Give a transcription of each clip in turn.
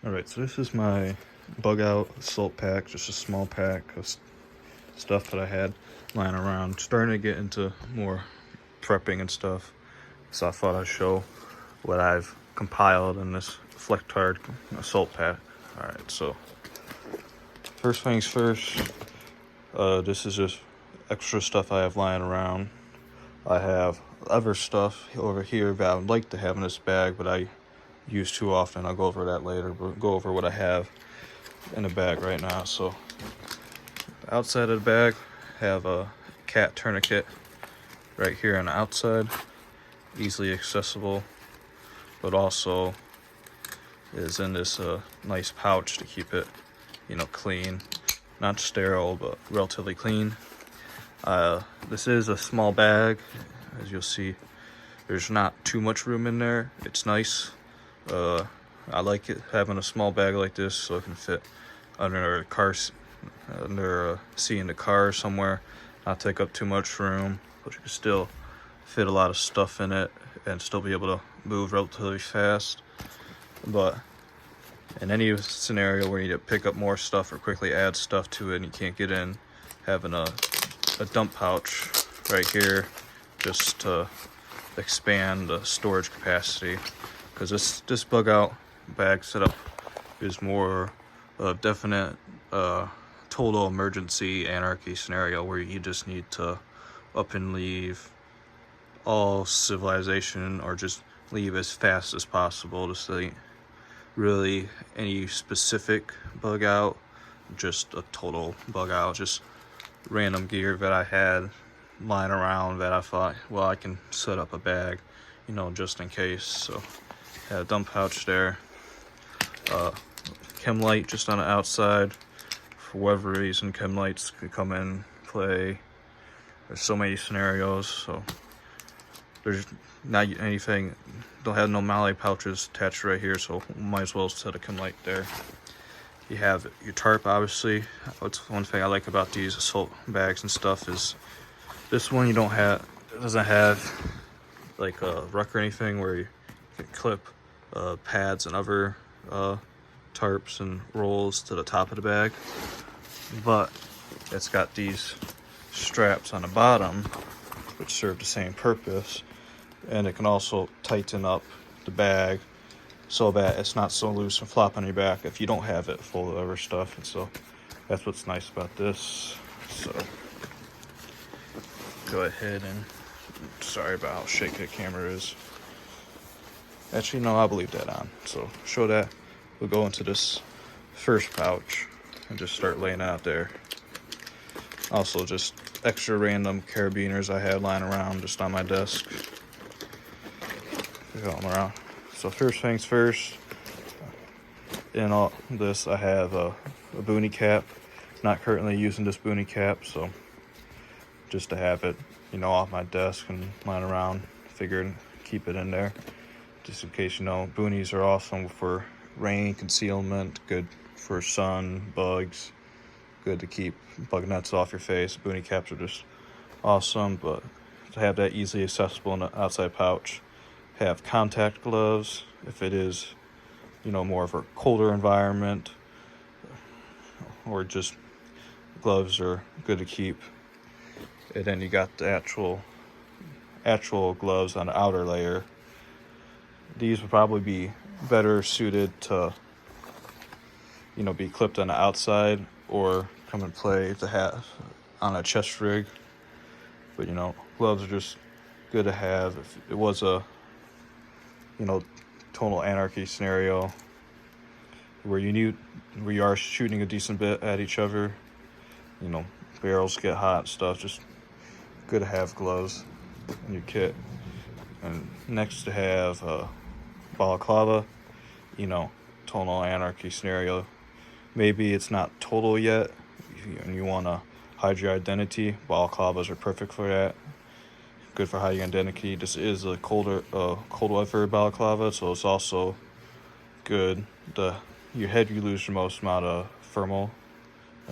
Alright, so this is my bug out assault pack, just a small pack of stuff that I had lying around. Starting to get into more prepping and stuff, so I thought I'd show what I've compiled in this Flectard assault pack. Alright, so first things first, this is just extra stuff I have lying around. I have other stuff over here that I would like to have in this bag, but I use too often. I'll go over that later, but go over what I have in the bag right now. So outside of the bag, have a cat tourniquet right here on the outside, easily accessible, but also is in this nice pouch to keep it, clean, not sterile, but relatively clean. This is a small bag, as you'll see. There's not too much room in there. It's nice. I like it having a small bag like this so it can fit under a car, under a seat in the car somewhere, not take up too much room, but you can still fit a lot of stuff in it and still be able to move relatively fast. But in any scenario where you need to pick up more stuff or quickly add stuff to it and you can't get in, having a dump pouch right here just to expand the storage capacity, because this bug out bag setup is more definite total emergency anarchy scenario where you just need to up and leave all civilization, or just leave as fast as possible. This ain't really any specific bug out, just a total bug out, just random gear that I had lying around that I thought, well, I can set up a bag, just in case. So a dump pouch there, chem light just on the outside. For whatever reason, chem lights could come in play. There's so many scenarios, so there's not anything, don't have no Molly pouches attached right here, so might as well set a chem light there. You have your tarp, obviously. What's one thing I like about these assault bags and stuff is this one it doesn't have like a ruck or anything where you can clip pads and other tarps and rolls to the top of the bag, but it's got these straps on the bottom which serve the same purpose, and it can also tighten up the bag so that it's not so loose and flop on your back if you don't have it full of other stuff. And so that's what's nice about this. So go ahead and, sorry about how shaky the camera is. Actually, no, I'll leave that on. So show that. We'll go into this first pouch and just start laying out there. Also, just extra random carabiners I had lying around just on my desk. Got them around. So first things first, in all this I have a boonie cap. Not currently using this boonie cap, so just to have it, off my desk and lying around, figured keep it in there. Just in case, boonies are awesome for rain concealment, good for sun, bugs, good to keep bug nets off your face. Boonie caps are just awesome, but to have that easily accessible in the outside pouch. Have contact gloves if it is, more of a colder environment, or just gloves are good to keep. And then you got the actual gloves on the outer layer. These would probably be better suited to, be clipped on the outside or come and play to have on a chest rig. But, gloves are just good to have if it was a, total anarchy scenario where you are shooting a decent bit at each other, barrels get hot and stuff. Just good to have gloves in your kit. And next to have balaclava, total anarchy scenario. Maybe it's not total yet and you want to hide your identity. Balaclavas are perfect for that. Good for hiding identity. This is a cold weather balaclava, so it's also good. Your head you lose your most amount of thermal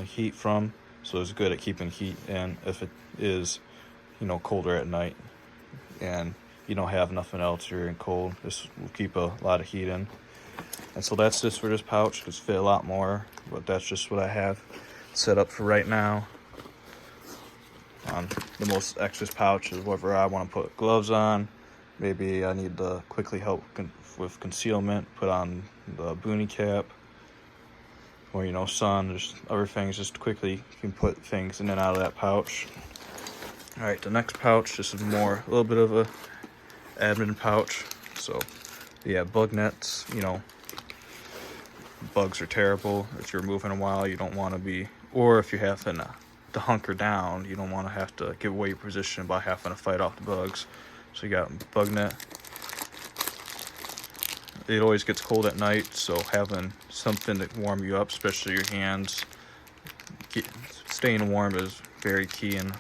heat from, so it's good at keeping heat in if it is, colder at night and you don't have nothing else, you're in cold. This will keep a lot of heat in. And so that's just for this pouch. It's fit a lot more, but that's just what I have set up for right now. On the most extras pouch is whatever I want to put gloves on. Maybe I need to quickly help with concealment, put on the boonie cap, or you know, sun, just other things, just quickly you can put things in and out of that pouch. All right, the next pouch, this is more a little bit of a admin pouch. So yeah, bug nets, you know, bugs are terrible. If you're moving a while, you don't want to be, or if you're having to hunker down, you don't want to have to give away your position by having to fight off the bugs. So you got bug net. It always gets cold at night, so having something to warm you up, especially your hands, staying warm is very key in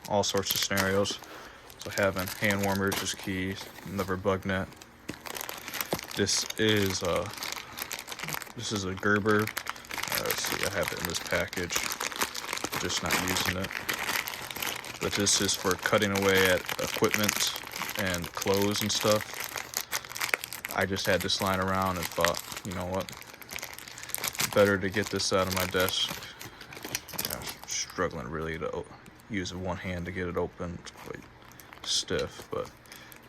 all sorts of scenarios. So having hand warmers is key. Another bug net. This is a Gerber. Let's see, I have it in this package. I'm just not using it. But this is for cutting away at equipment and clothes and stuff. I just had this lying around and thought, you know what, better to get this out of my desk. Yeah, I'm struggling really to use one hand to get it open. It's quite stiff, but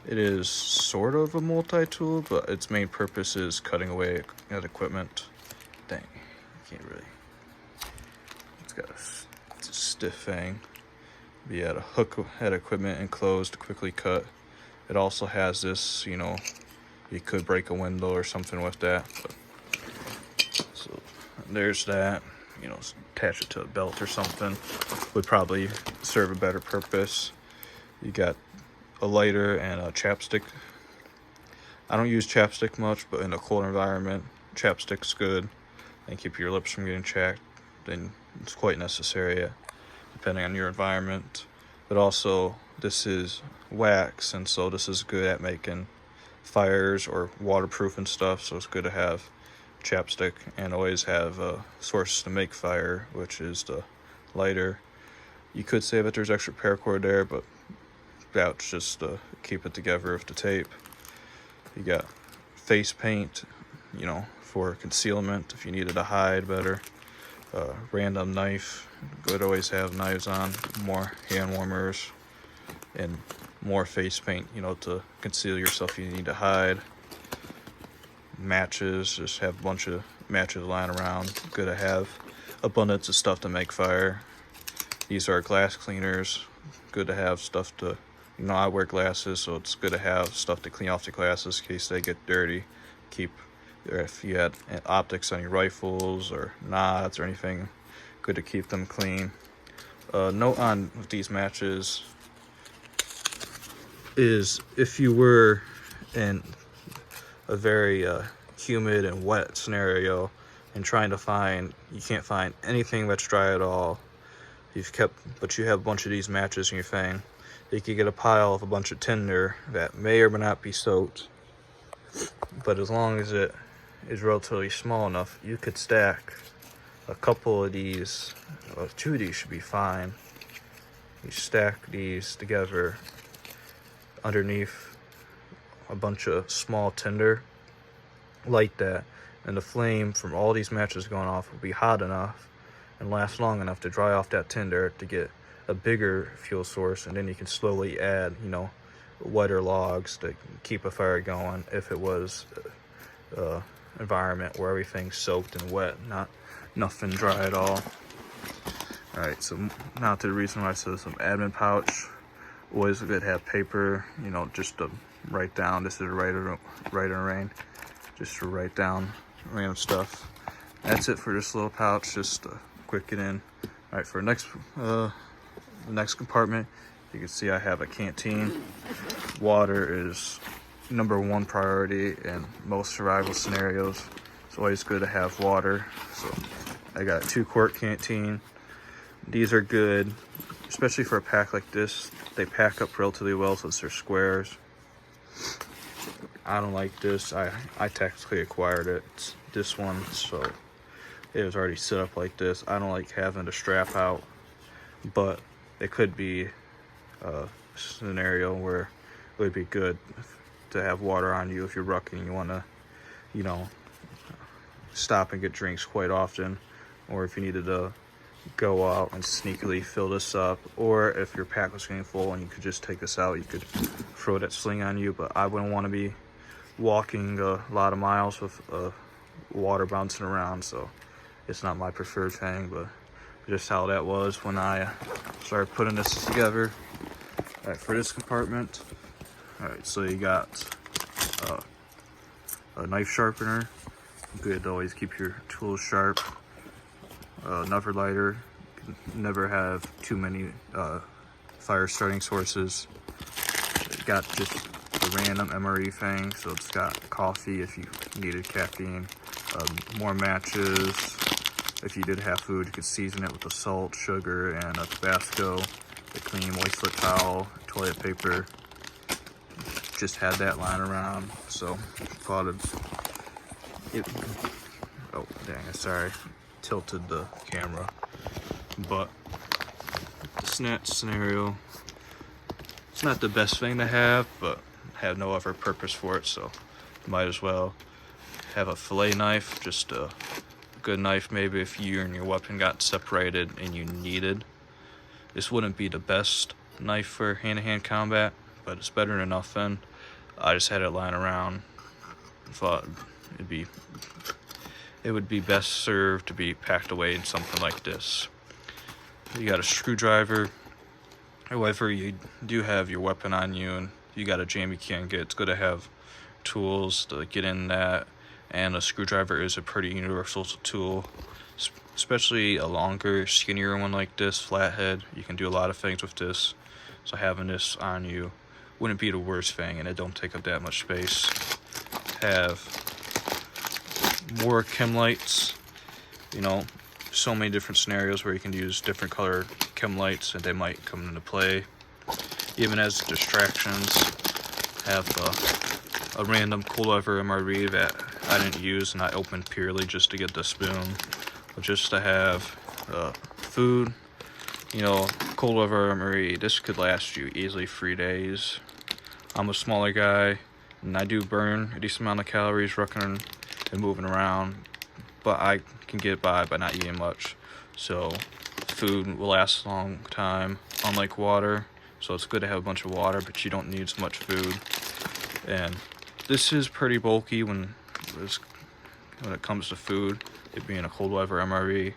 it is sort of a multi-tool, but its main purpose is cutting away at equipment. Dang, you can't really. It's got a stiff thing. But yeah, to hook at equipment and clothes to quickly cut. It also has this, you know, you could break a window or something with that. But, so there's that. You know, attach it to a belt or something. Would probably serve a better purpose. You got a lighter and a chapstick. I don't use chapstick much, but in a cold environment, chapstick's good and keep your lips from getting chapped. Then it's quite necessary, depending on your environment. But also, this is wax, and so this is good at making fires or waterproof and stuff. So it's good to have chapstick and always have a source to make fire, which is the lighter. You could say that there's extra paracord there, but that's just to keep it together with the tape. You got face paint, you know, for concealment if you needed to hide better. Random knife, good to always have knives on. More hand warmers and more face paint, you know, to conceal yourself if you need to hide. Matches, just have a bunch of matches lying around. Good to have abundance of stuff to make fire. These are glass cleaners. Good to have stuff to, you know, I wear glasses, so it's good to have stuff to clean off the glasses in case they get dirty. Keep, if you had optics on your rifles or nods or anything, good to keep them clean. Note on these matches is if you were in a very humid and wet scenario and trying to find, you can't find anything that's dry at all, but you have a bunch of these matches in your thing, you could get a pile of a bunch of tinder that may or may not be soaked, but as long as it is relatively small enough, you could stack a couple of these, well, 2 of these should be fine. You stack these together underneath a bunch of small tinder, light that, and the flame from all these matches going off will be hot enough and last long enough to dry off that tinder to get a bigger fuel source, and then you can slowly add, you know, wetter logs to keep a fire going if it was environment where everything's soaked and wet, nothing dry at all. All right, so now to the reason why I said some admin pouch. Always good to have paper, you know, just to write down. This is a writer rain, just to write down random stuff. That's it for this little pouch, just to quick it in. All right, for the next compartment, you can see I have a canteen. Water is #1 priority in most survival scenarios. It's always good to have water. So I got a 2-quart canteen. These are good, especially for a pack like this. They pack up relatively well since they're squares. I don't like this. I technically acquired it. It's this one, so it was already set up like this. I don't like having to strap out, but it could be a scenario where it would be good to have water on you if you're rucking and you want to, you know, stop and get drinks quite often, or if you needed to go out and sneakily fill this up, or if your pack was getting full and you could just take this out, you could throw that sling on you. But I wouldn't want to be walking a lot of miles with water bouncing around, so it's not my preferred thing, but just how that was when I started putting this together. All right, for this compartment, all right, so you got a knife sharpener, good to always keep your tools sharp. Another lighter, never have too many fire starting sources. It got just a random MRE thing, so it's got coffee if you needed caffeine, more matches. If you did have food, you could season it with the salt, sugar, and a Tabasco, a clean moist towel, toilet paper. Just had that lying around, so thought it. Oh dang! Sorry, tilted the camera. But the snatch scenario, it's not the best thing to have, but have no other purpose for it, so might as well have a fillet knife, just a good knife maybe if you and your weapon got separated and you needed. This wouldn't be the best knife for hand-to-hand combat, but it's better than nothing. I just had it lying around. Thought it would be best served to be packed away in something like this. You got a screwdriver. However, you do have your weapon on you and you got a jam you can't get, it's good to have tools to get in that. And a screwdriver is a pretty universal tool, especially a longer, skinnier one like this, flathead. You can do a lot of things with this, so having this on you wouldn't be the worst thing, and it don't take up that much space. Have more chem lights, you know, so many different scenarios where you can use different colored chem lights and they might come into play. Even as distractions, have a random cool lever MRE that I didn't use and I opened purely just to get the spoon, but just to have food, you know, cold weather MRE. This could last you easily 3 days. I'm a smaller guy and I do burn a decent amount of calories rocking and moving around, but I can get by not eating much, so food will last a long time, unlike water. So it's good to have a bunch of water, but you don't need as much food. And this is pretty bulky when it comes to food, it being a cold weather MRE,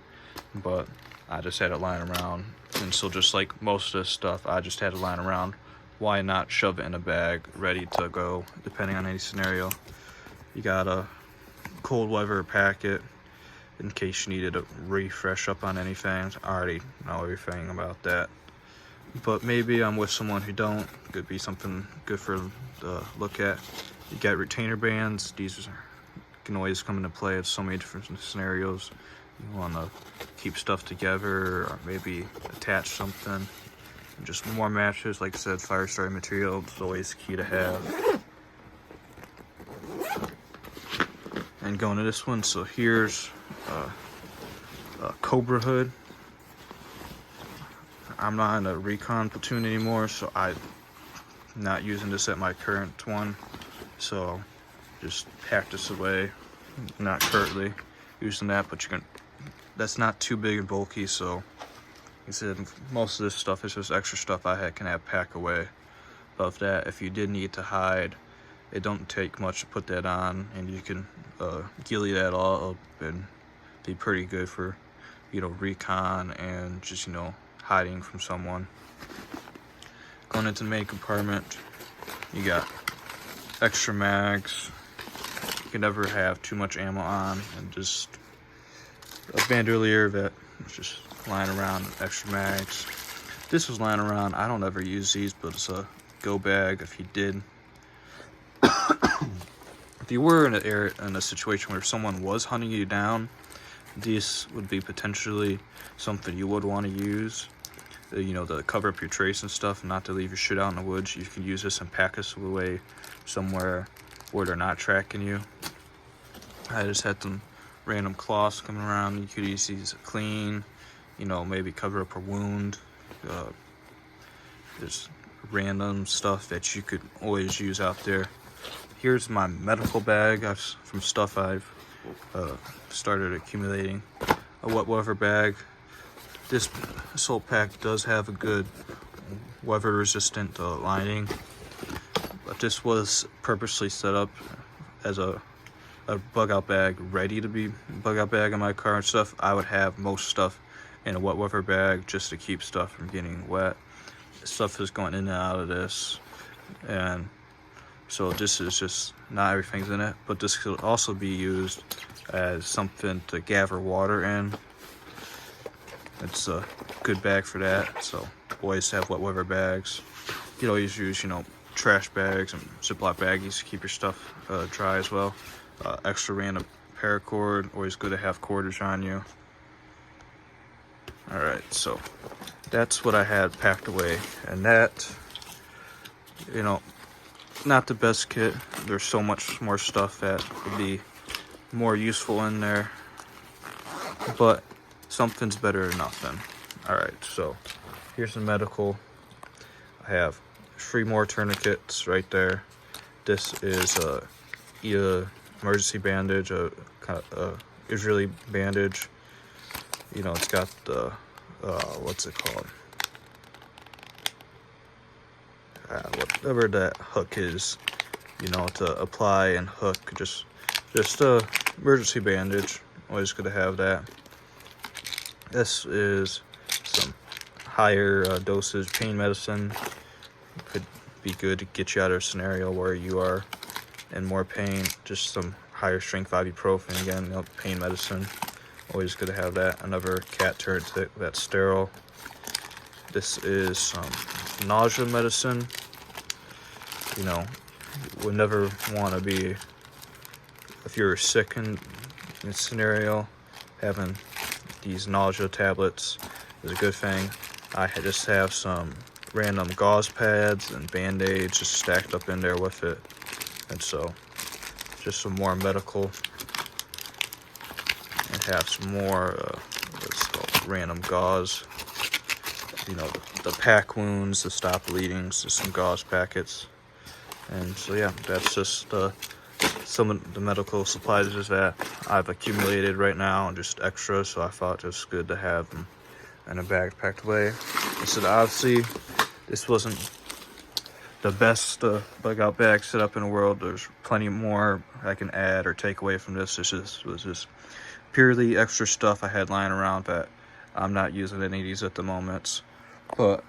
but I just had it lying around. And so just like most of this stuff, I just had it lying around. Why not shove it in a bag, ready to go, depending on any scenario. You got a cold weather packet in case you needed to refresh up on anything. I already know everything about that. But maybe I'm with someone who don't. Could be something good for to look at. You got retainer bands. These can always come into play in so many different scenarios. You want to keep stuff together, or maybe attach something. Just more matches, like I said, fire starting material is always key to have. And going to this one, so here's a Cobra hood. I'm not in a recon platoon anymore, so I'm not using this at my current one. So just pack this away. Not currently using that, but that's not too big and bulky, so like I said, most of this stuff is just extra stuff I can have pack away. Above that, if you did need to hide, it don't take much to put that on, and you can ghillie that all up and be pretty good for, you know, recon and just, you know, hiding from someone. Going into the main compartment, you got extra mags. You can never have too much ammo on, and just a bandolier that is just lying around, extra mags. This was lying around. I don't ever use these, but it's a go bag if you did. If you were in a situation where someone was hunting you down, this would be potentially something you would want to use. You know, to cover up your trace and stuff, and not to leave your shit out in the woods. You can use this and pack this away somewhere where they're not tracking you. I just had some random cloths coming around. You could use these clean, you know, maybe cover up a wound. There's random stuff that you could always use out there. Here's my medical bag from stuff I've started accumulating a wet weather bag. This salt pack does have a good weather resistant lining, but this was purposely set up as a bug out bag, ready to be bug out bag in my car and stuff. I would have most stuff in a wet weather bag just to keep stuff from getting wet. Stuff is going in and out of this, and so this is just, not everything's in it, but this could also be used as something to gather water in. It's a good bag for that. So always have wet weather bags. You can always use, trash bags and Ziploc baggies to keep your stuff dry as well. Extra random paracord, always good to have cordage on you. Alright, so that's what I had packed away, and that, not the best kit. There's so much more stuff that would be more useful in there, but something's better than nothing. Alright, so here's the medical. I have 3 more tourniquets right there. This is a emergency bandage, a kind of Israeli bandage. It's got the what's it called? Whatever that hook is, to apply and hook. Just a emergency bandage. Always good to have that. This is some higher dosage pain medicine. Could be good to get you out of a scenario where you are in more pain. Just some higher strength ibuprofen, again, pain medicine. Always good to have that. Another cat tourniquet that's sterile. This is some nausea medicine. Would never want to be, if you're sick in this scenario, having these nausea tablets is a good thing. I just have some random gauze pads and band-aids just stacked up in there with it. And so, just some more medical. And have some more, what's called random gauze. The pack wounds, the stop bleedings, just some gauze packets. And so yeah, that's just some of the medical supplies that I've accumulated right now, and just extra, so I thought it was good to have them in a bag packed away. So obviously, this wasn't the best bug out bag set up in the world. There's plenty more I can add or take away from this. This was just purely extra stuff I had lying around that I'm not using any of these at the moment. But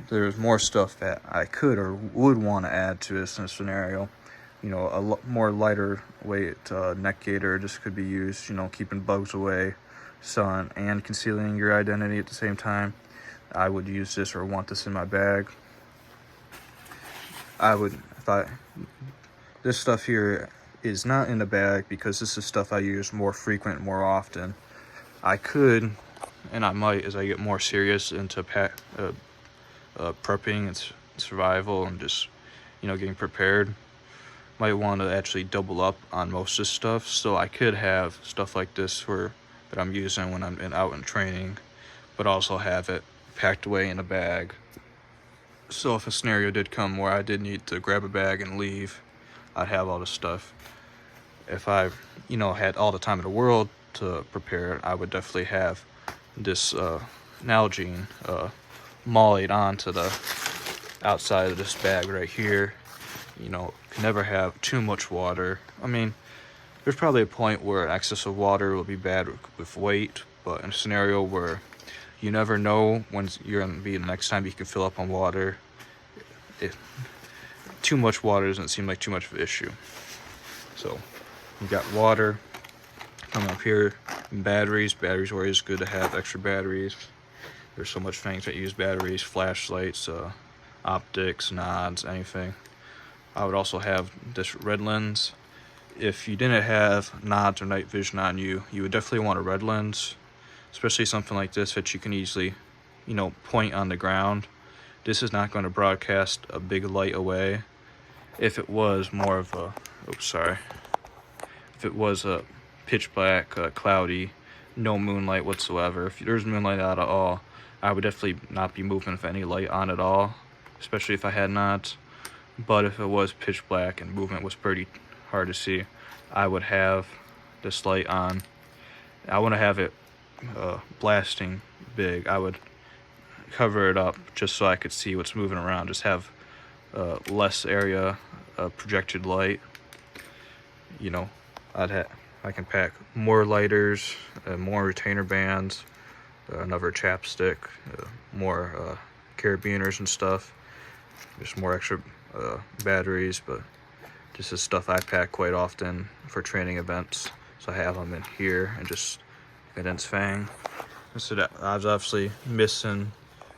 there's more stuff that I could or would want to add to this in a scenario. A more lighter weight neck gaiter just could be used, keeping bugs away, sun, and concealing your identity at the same time. I would use this or want this in my bag. This stuff here is not in the bag because this is stuff I use more frequent, more often. I could, and I might, as I get more serious into prepping and survival and just, getting prepared, might want to actually double up on most of this stuff. So I could have stuff like this that I'm using when I'm out in training, but also have it packed away in a bag. So if a scenario did come where I did need to grab a bag and leave, I'd have all this stuff. If I, had all the time in the world to prepare it, I would definitely have this Nalgene mollied onto the outside of this bag right here. Can never have too much water. I mean, there's probably a point where excess of water will be bad with weight, but in a scenario where you never know when you're going to be the next time you can fill up on water, too much water doesn't seem like too much of an issue. So you got water coming up here, batteries. Batteries are always good to have extra batteries. There's so much things that use batteries, flashlights, optics, nods, anything. I would also have this red lens. If you didn't have nods or night vision on you, you would definitely want a red lens, especially something like this that you can easily, point on the ground. This is not going to broadcast a big light away. If it was more of a, if it was a pitch black, cloudy, no moonlight whatsoever, if there's moonlight out at all, I would definitely not be moving with any light on at all, especially if I had nods. But if it was pitch black and movement was pretty hard to see, I would have this light on. I want to have it blasting big. I would cover it up just so I could see what's moving around. Just have less area projected light. You know, I can pack more lighters, more retainer bands, another chapstick, more carabiners and stuff. Just more extra batteries, but this is stuff I pack quite often for training events. So I have them in here and just condense fang. So that I was obviously missing,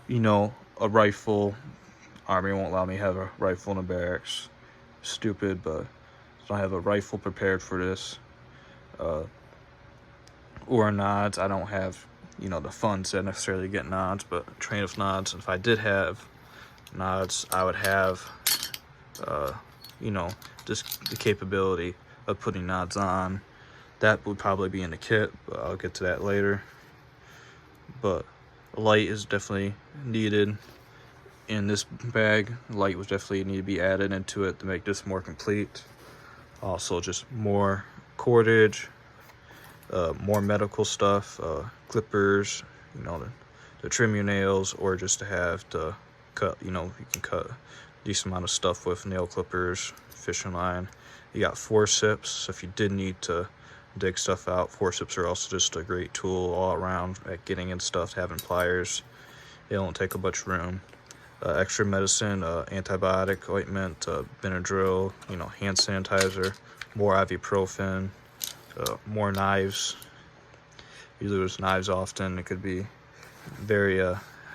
you know, a rifle. Army won't allow me to have a rifle in the barracks. Stupid, but I don't have a rifle prepared for this. Or nods. I don't have, you know, the funds to necessarily get nods, but train with nods. If I did have nods, I would have, you know, just the capability of putting nods on. That would probably be in the kit, but I'll get to that later. But light is definitely needed in this bag. Light was definitely need to be added into it to make this more complete. Also, just more cordage, more medical stuff, clippers, you know, to trim your nails, or just to have to cut, you know, you can cut a decent amount of stuff with nail clippers, fishing line. You got forceps, so if you did need to dig stuff out, forceps are also just a great tool all around at getting in stuff, having pliers. They don't take a bunch of room. Extra medicine, antibiotic ointment, Benadryl, you know, hand sanitizer, more ibuprofen, more knives. You lose knives often. It could be very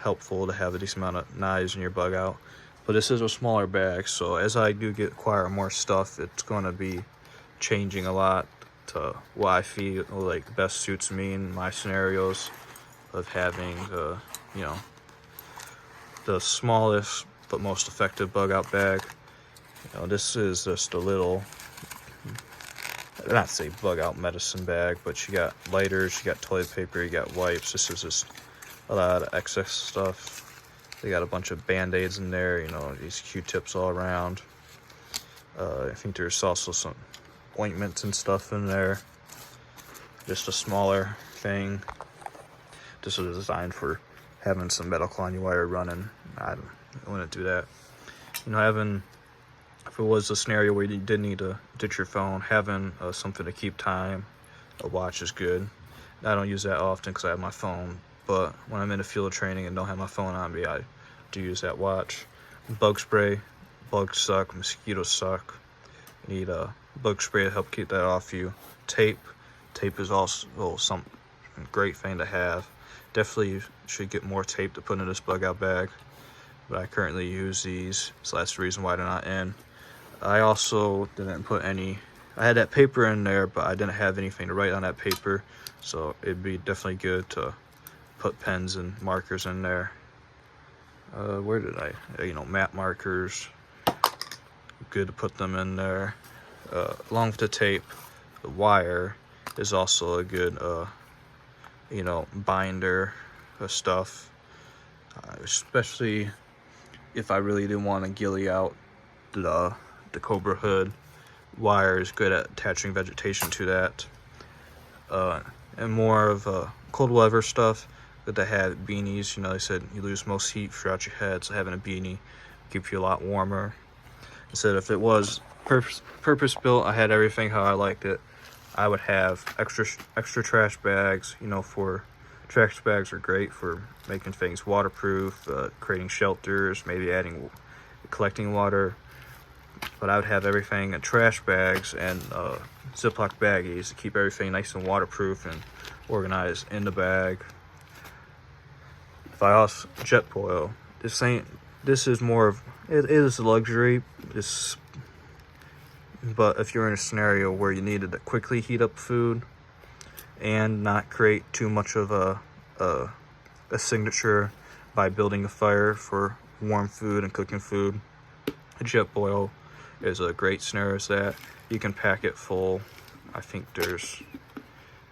helpful to have a decent amount of knives in your bug out. But this is a smaller bag, so as I do acquire more stuff, it's going to be changing a lot to what I feel like best suits me in my scenarios of having, you know, the smallest but most effective bug out bag. You know, this is just a little, not say bug out medicine bag, but you got lighters, you got toilet paper, you got wipes. This is just a lot of excess stuff. They got a bunch of band-aids in there, you know, these Q-tips all around. I think there's also some ointments and stuff in there. Just a smaller thing. This was designed for having some medical on your wire running. I wouldn't do that. You know, if it was a scenario where you did need to ditch your phone, having something to keep time, a watch is good. I don't use that often because I have my phone, but when I'm in a field training and don't have my phone on me, I do use that watch. Bug spray. Bugs suck, mosquitoes suck. You need a bug spray to help keep that off you. Tape is also some great thing to have. Definitely should get more tape to put in this bug out bag, but I currently use these, so that's the reason why they're not in. I also didn't put any, I had that paper in there, but I didn't have anything to write on that paper, so it'd be definitely good to put pens and markers in there. Where did you know, map markers, good to put them in there. Along with the tape, the wire is also a good, you know, binder of stuff, especially if I really didn't want to ghillie out the Cobra hood. Wire is good at attaching vegetation to that. And more of cold weather stuff, good to have beanies. You know, they said you lose most heat throughout your head, so having a beanie keeps you a lot warmer. I said if it was purpose built, I had everything how I liked it. I would have extra trash bags. You know, for trash bags are great for making things waterproof, creating shelters, maybe collecting water. But I would have everything in trash bags and Ziploc baggies to keep everything nice and waterproof and organized in the bag. If I also jet boil, this is more of, it is a luxury. But if you're in a scenario where you needed to quickly heat up food and not create too much of a signature by building a fire for warm food and cooking food, a jet boil is a great scenario as that. You can pack it full. I think there's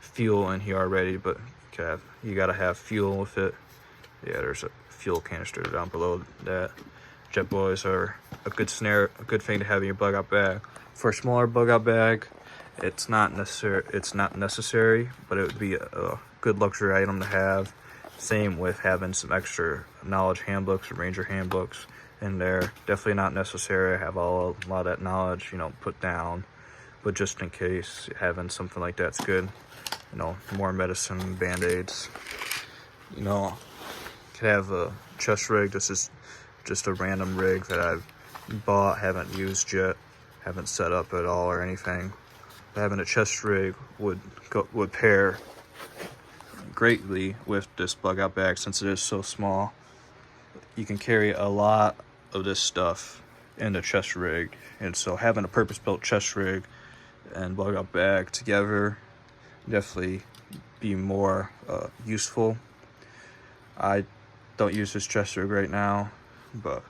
fuel in here already, but you gotta have fuel with it. Yeah, there's a fuel canister down below that. Jet boils are a good thing to have in your bug out bag. For a smaller bug out bag, It's not necessary, but it would be a good luxury item to have. Same with having some extra knowledge handbooks or ranger handbooks in there. Definitely not necessary. I have a lot of that knowledge, put down. But just in case, having something like that's good. More medicine, band-aids. Could have a chest rig. This is just a random rig that I've bought, haven't used yet, haven't set up at all or anything. But having a chest rig would pair greatly with this bug out bag since it is so small. You can carry a lot of this stuff in the chest rig, and so having a purpose-built chest rig and bug out bag together definitely be more useful. I don't use this chest rig right now, but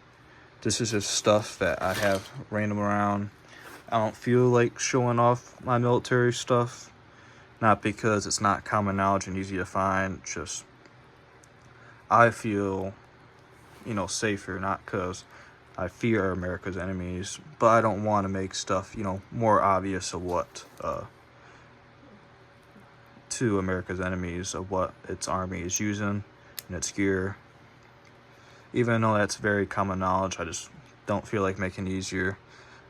this is just stuff that I have random around. I don't feel like showing off my military stuff, not because it's not common knowledge and easy to find, just I feel, safer, not because I fear America's enemies, but I don't want to make stuff, more obvious of what, to America's enemies, of what its army is using and its gear. Even though that's very common knowledge, I just don't feel like making it easier.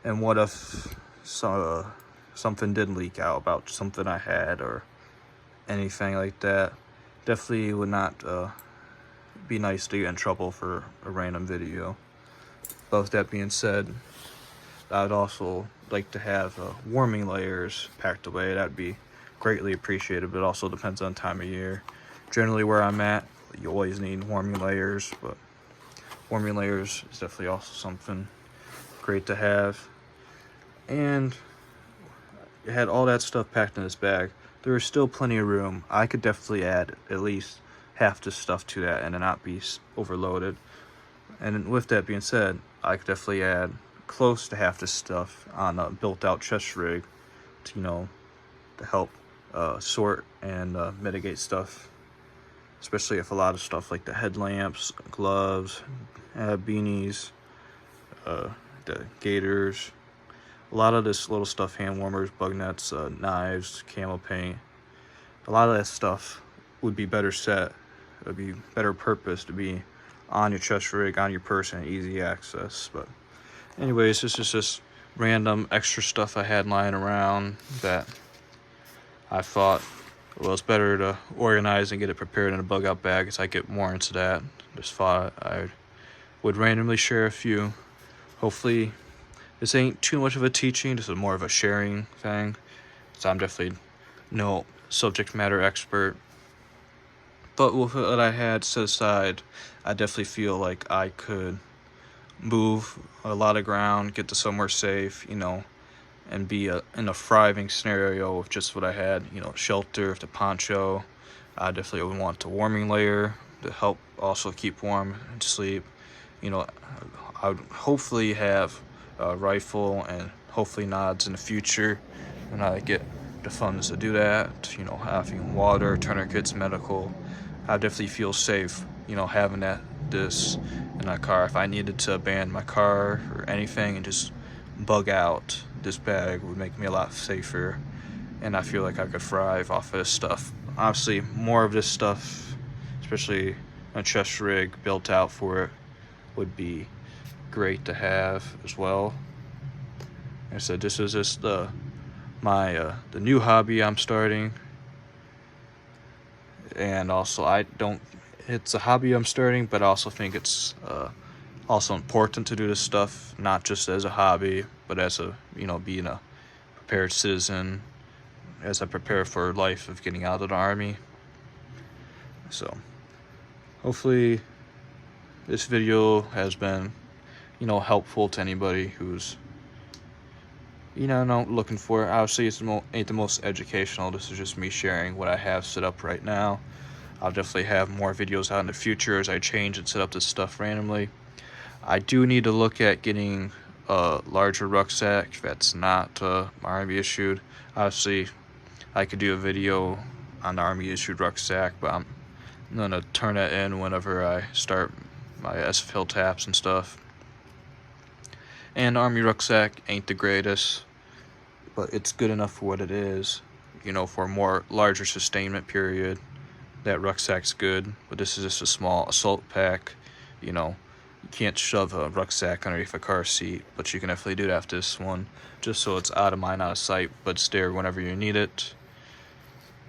And what if something did leak out about something I had or anything like that? Definitely would not be nice to get in trouble for a random video. But with that being said, I'd also like to have warming layers packed away. That'd be greatly appreciated, but it also depends on time of year. Generally where I'm at, you always need warming layers, but warming layers is definitely also something great to have. And it had all that stuff packed in this bag. There is still plenty of room. I could definitely add at least half this stuff to that and then not be overloaded. And with that being said, I could definitely add close to half this stuff on a built-out chest rig to, to help sort and mitigate stuff. Especially if a lot of stuff like the headlamps, gloves, beanies, the gaiters, a lot of this little stuff, hand warmers, bug nets, knives, camo paint, a lot of that stuff would be better set, it would be better purpose to be on your chest rig, on your person, easy access. But anyways, this is just random extra stuff I had lying around that I thought, well, it's better to organize and get it prepared in a bug out bag as I get more into that. Just thought I would randomly share a few. Hopefully this ain't too much of a teaching, this is more of a sharing thing. So I'm definitely no subject matter expert. But with what I had set aside, I definitely feel like I could move a lot of ground, get to somewhere safe, and be in a thriving scenario with just what I had, shelter, the poncho. I definitely would want the warming layer to help also keep warm and sleep. I would hopefully have a rifle and hopefully nods in the future when I get the funds to do that. Having water, tourniquets, medical. I definitely feel safe, having this in my car. If I needed to abandon my car or anything and just bug out, this bag would make me a lot safer, and I feel like I could thrive off of this stuff. Obviously, more of this stuff, especially a chest rig built out for it, would be great to have as well. Like I said, this is just the new hobby I'm starting, and also it's a hobby I'm starting, but I also think it's also important to do this stuff, not just as a hobby, but as being a prepared citizen, as I prepare for life of getting out of the army. So hopefully this video has been, helpful to anybody who's, looking for it. Obviously, it ain't the most educational. This is just me sharing what I have set up right now. I'll definitely have more videos out in the future as I change and set up this stuff randomly. I do need to look at getting a larger rucksack that's not Army issued. Obviously, I could do a video on the Army issued rucksack, but I'm gonna turn that in whenever I start my SFL taps and stuff. And Army rucksack ain't the greatest. but it's good enough for what it is. You know, for a more larger sustainment period, that rucksack's good, but this is just a small assault pack. You know, you can't shove a rucksack underneath a car seat, but you can definitely do that with this one, just so it's out of mind, out of sight, but it's there whenever you need it.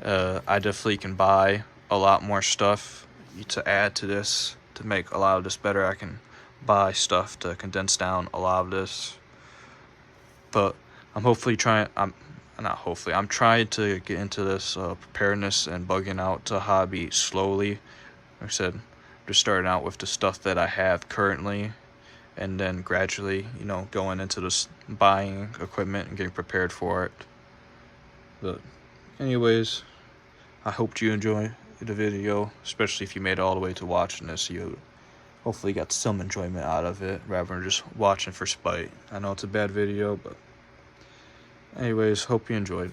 I definitely can buy a lot more stuff to add to this to make a lot of this better. I can buy stuff to condense down a lot of this, but I'm trying to get into this preparedness and bugging out hobby slowly. Like I said, just starting out with the stuff that I have currently, and then gradually, you know, going into this buying equipment and getting prepared for it. But anyways, I hope you enjoy the video, especially if you made it all the way to watching this. You hopefully got some enjoyment out of it rather than just watching for spite. I know it's a bad video, but anyways, hope you enjoyed.